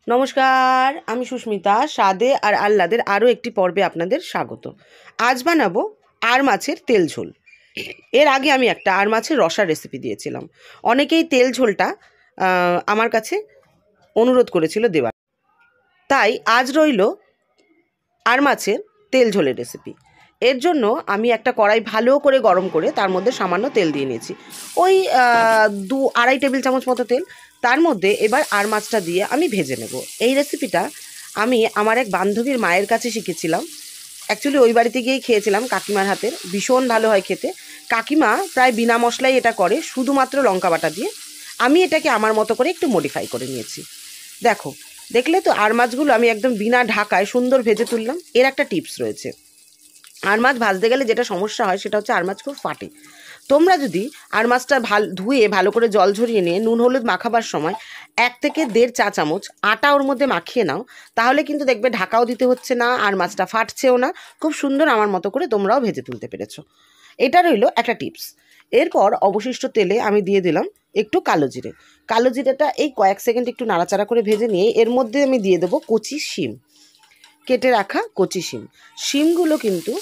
নমস্কার, আমি সুস্মিতা। স্বাদে আর আহ্লাদের আরও একটি পর্বে আপনাদের স্বাগত। আজ বানাবো আর মাছের তেল ঝোল। এর আগে আমি একটা আর মাছের রসার রেসিপি দিয়েছিলাম। অনেকেই তেল ঝোলটা আমার কাছে অনুরোধ করেছিল দেওয়ার, তাই আজ রইল আর মাছের তেল ঝোলের রেসিপি। এর জন্য আমি একটা কড়াই ভালো করে গরম করে তার মধ্যে সামান্য তেল দিয়ে নিয়েছি, ওই 2-2.5 টেবিল চামচ মতো তেল। তার মধ্যে এবার আর মাছটা দিয়ে আমি ভেজে নেব। এই রেসিপিটা আমি আমার এক বান্ধবীর মায়ের কাছে শিখেছিলাম। অ্যাকচুয়ালি ওই বাড়িতে গিয়েই খেয়েছিলাম, কাকিমার হাতের ভীষণ ভালো হয় খেতে। কাকিমা প্রায় বিনা মশলাই এটা করে, শুধুমাত্র লঙ্কা বাটা দিয়ে। আমি এটাকে আমার মতো করে একটু মডিফাই করে নিয়েছি। দেখলে তো আর মাছগুলো আমি একদম বিনা ঢাকায় সুন্দর ভেজে তুললাম। এর একটা টিপস রয়েছে, আর মাছ ভাজতে গেলে যেটা সমস্যা হয় সেটা হচ্ছে আর মাছ খুব ফাটে। তোমরা যদি আর মাছটা ধুয়ে ভালো করে জল ঝরিয়ে নিয়ে নুন হলুদ মাখাবার সময় 1 থেকে 1.5 চা চামচ আটা ওর মধ্যে মাখিয়ে নাও, তাহলে কিন্তু দেখবে ঢাকাও দিতে হচ্ছে না, আর মাছটা ফাটছেও না। খুব সুন্দর আমার মতো করে তোমরাও ভেজে তুলতে পেরেছো। এটা রইল একটা টিপস। এরপর অবশিষ্ট তেলে আমি দিয়ে দিলাম একটু কালো জিরে। কালো জিরেটা এই কয়েক সেকেন্ড একটু নাড়াচাড়া করে ভেজে নিয়ে এর মধ্যে আমি দিয়ে দেবো কচি শিম, কেটে রাখা কচি শিম। শিমগুলো কিন্তু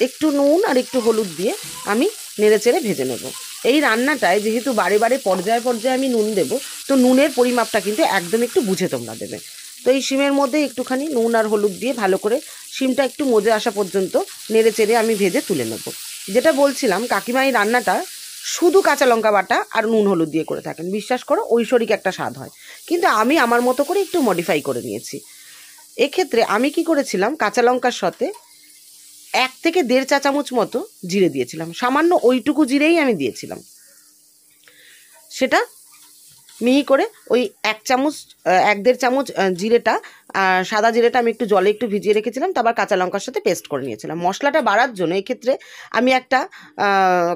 একটু নুন আর একটু হলুদ দিয়ে আমি নেড়েচেড়ে ভেজে নেব। এই রান্নাটায় যেহেতু বারে বারে পর্যায়ে পর্যায়ে আমি নুন দেব, তো নুনের পরিমাপটা কিন্তু একদম একটু বুঝে তোমরা দেবে। তো এই শিমের মধ্যে একটুখানি নুন আর হলুদ দিয়ে ভালো করে শিমটা একটু মজে আসা পর্যন্ত নেড়েচেড়ে আমি ভেজে তুলে নেব। যেটা বলছিলাম, কাকিমা এই রান্নাটা শুধু কাঁচা লঙ্কা বাটা আর নুন হলুদ দিয়ে করে থাকেন। বিশ্বাস করো, ঐশ্বরিক একটা স্বাদ হয়, কিন্তু আমি আমার মতো করে একটু মডিফাই করে নিয়েছি। এক্ষেত্রে আমি কি করেছিলাম, কাঁচা লঙ্কার সাথে 1 থেকে 1.5 চা চামচ মতো জিরে দিয়েছিলাম। সামান্য ওইটুকু জিরেই আমি দিয়েছিলাম। সেটা মিহি করে ওই 1-1.5 চামচ জিরেটা, সাদা জিরেটা আমি একটু জলে একটু ভিজিয়ে রেখেছিলাম, তারপর কাঁচা লঙ্কার সাথে পেস্ট করে নিয়েছিলাম। মশলাটা বাড়ার জন্য এক্ষেত্রে আমি একটা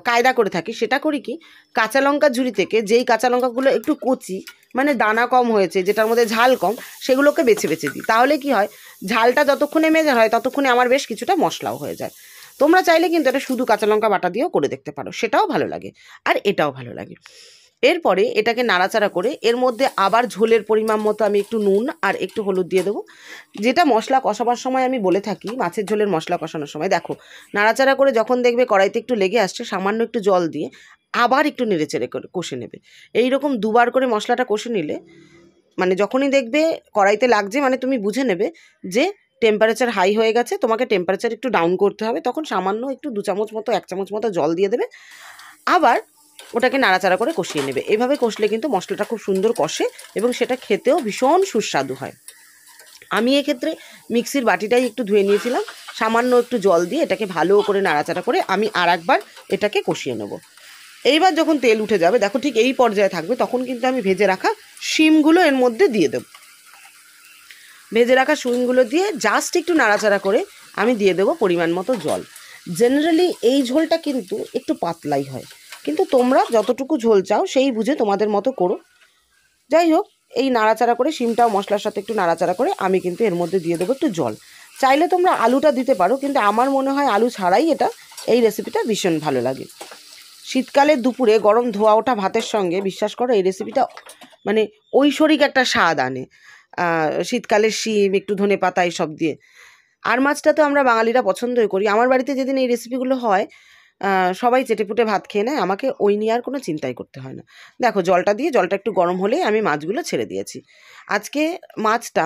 কায়দা করে থাকি। সেটা করি কি, কাঁচা লঙ্কা ঝুড়ি থেকে যেই কাঁচা লঙ্কাগুলো একটু কচি, মানে দানা কম হয়েছে, যেটার মধ্যে ঝাল কম, সেগুলোকে বেছে বেছে দিই। তাহলে কি হয়, ঝালটা যতক্ষণে মেজে হয় ততক্ষণে আমার বেশ কিছুটা মশলাও হয়ে যায়। তোমরা চাইলে কিন্তু এটা শুধু কাঁচা লঙ্কা বাটা দিয়েও করে দেখতে পারো, সেটাও ভালো লাগে আর এটাও ভালো লাগে। এরপরে এটাকে নাড়াচাড়া করে এর মধ্যে আবার ঝোলের পরিমাণ মতো আমি একটু নুন আর একটু হলুদ দিয়ে দেবো। যেটা মশলা কষাবার সময় আমি বলে থাকি, মাছের ঝোলের মশলা কষানোর সময় দেখো, নাড়াচাড়া করে যখন দেখবে কড়াইতে একটু লেগে আসছে, সামান্য একটু জল দিয়ে আবার একটু নেড়েচেড়ে করে কষে নেবে। এইরকম দুবার করে মশলাটা কষে নিলে, মানে যখনই দেখবে কড়াইতে লাগছে, মানে তুমি বুঝে নেবে যে টেম্পারেচার হাই হয়ে গেছে, তোমাকে টেম্পারেচার একটু ডাউন করতে হবে। তখন সামান্য একটু 2 চামচ মতো 1 চামচ মতো জল দিয়ে দেবে, আবার ওটাকে নাড়াচাড়া করে কষিয়ে নেবে। এভাবে কষলে কিন্তু মশলাটা খুব সুন্দর কষে এবং সেটা খেতেও ভীষণ সুস্বাদু হয়। আমি এক্ষেত্রে মিক্সির বাটিটাই একটু ধুয়ে নিয়েছিলাম, সামান্য একটু জল দিয়ে এটাকে ভালো করে নাড়াচাড়া করে আমি আর একবার এটাকে কষিয়ে নেব। এইবার যখন তেল উঠে যাবে, দেখো ঠিক এই পর্যায়ে থাকবে, তখন কিন্তু আমি ভেজে রাখা শিমগুলো এর মধ্যে দিয়ে দেব। ভেজে রাখা শিমগুলো দিয়ে জাস্ট একটু নাড়াচাড়া করে আমি দিয়ে দেবো পরিমাণ মতো জল। জেনারেলি এই ঝোলটা কিন্তু একটু পাতলাই হয়, কিন্তু তোমরা যতটুকু ঝোল চাও সেই বুঝে তোমাদের মতো করো। যাই হোক, এই নাড়াচাড়া করে শিমটাও মশলার সাথে একটু নাড়াচাড়া করে আমি কিন্তু এর মধ্যে দিয়ে দেবো একটু জল। চাইলে তোমরা আলুটা দিতে পারো, কিন্তু আমার মনে হয় আলু ছাড়াই এই রেসিপিটা ভীষণ ভালো লাগে। শীতকালের দুপুরে গরম ধোয়া ওঠা ভাতের সঙ্গে, বিশ্বাস করো, এই রেসিপিটা মানে ঐশ্বরিক একটা স্বাদ আনে। শীতকালের শিম, একটু ধনেপাতা এইসব দিয়ে। আর মাছটা তো আমরা বাঙালিরা পছন্দই করি। আমার বাড়িতে যেদিন এই রেসিপিগুলো হয়, সবাই চেটেপুটে ভাত খেয়ে নেয়, আমাকে ওই নিয়ে আর কোনো চিন্তাই করতে হয় না। দেখো, জলটা একটু গরম হলেই আমি মাছগুলো ছেড়ে দিয়েছি। আজকে মাছটা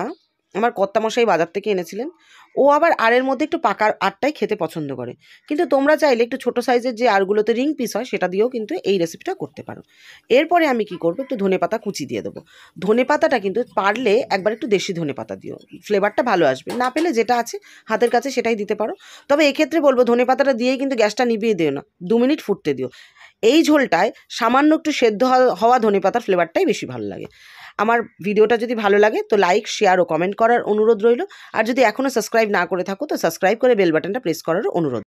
আমার কর্তামশাই বাজার থেকে এনেছিলেন। ও আবার আরের মধ্যে একটু পাকা আরটাই খেতে পছন্দ করে, কিন্তু তোমরা চাইলে একটু ছোটো সাইজের যে আরগুলোতে রিং পিস হয় সেটা দিয়েও কিন্তু এই রেসিপিটা করতে পারো। এরপরে আমি কি করব, একটু ধনেপাতা কুচি দিয়ে দেবো। ধনেপাতাটা কিন্তু পারলে একবার একটু দেশি ধনেপাতা দিও, ফ্লেভারটা ভালো আসবে। না পেলে যেটা আছে হাতের কাছে সেটাই দিতে পারো। তবে এক্ষেত্রে বলবো, ধনেপাতাটা দিয়েই কিন্তু গ্যাসটা নিভিয়ে দিও না, 2 মিনিট ফুটতে দিও। এই ঝোলটায় সামান্য একটু সেদ্ধ হওয়া ধনেপাতার ফ্লেভারটাই বেশি ভালো লাগে। আমার ভিডিওটা যদি ভালো লাগে তো লাইক, শেয়ার ও কমেন্ট করার অনুরোধ রইল। আর যদি এখনও সাবস্ক্রাইব না করে থাকো তো সাবস্ক্রাইব করে বেল বাটনটা প্রেস করারও অনুরোধ।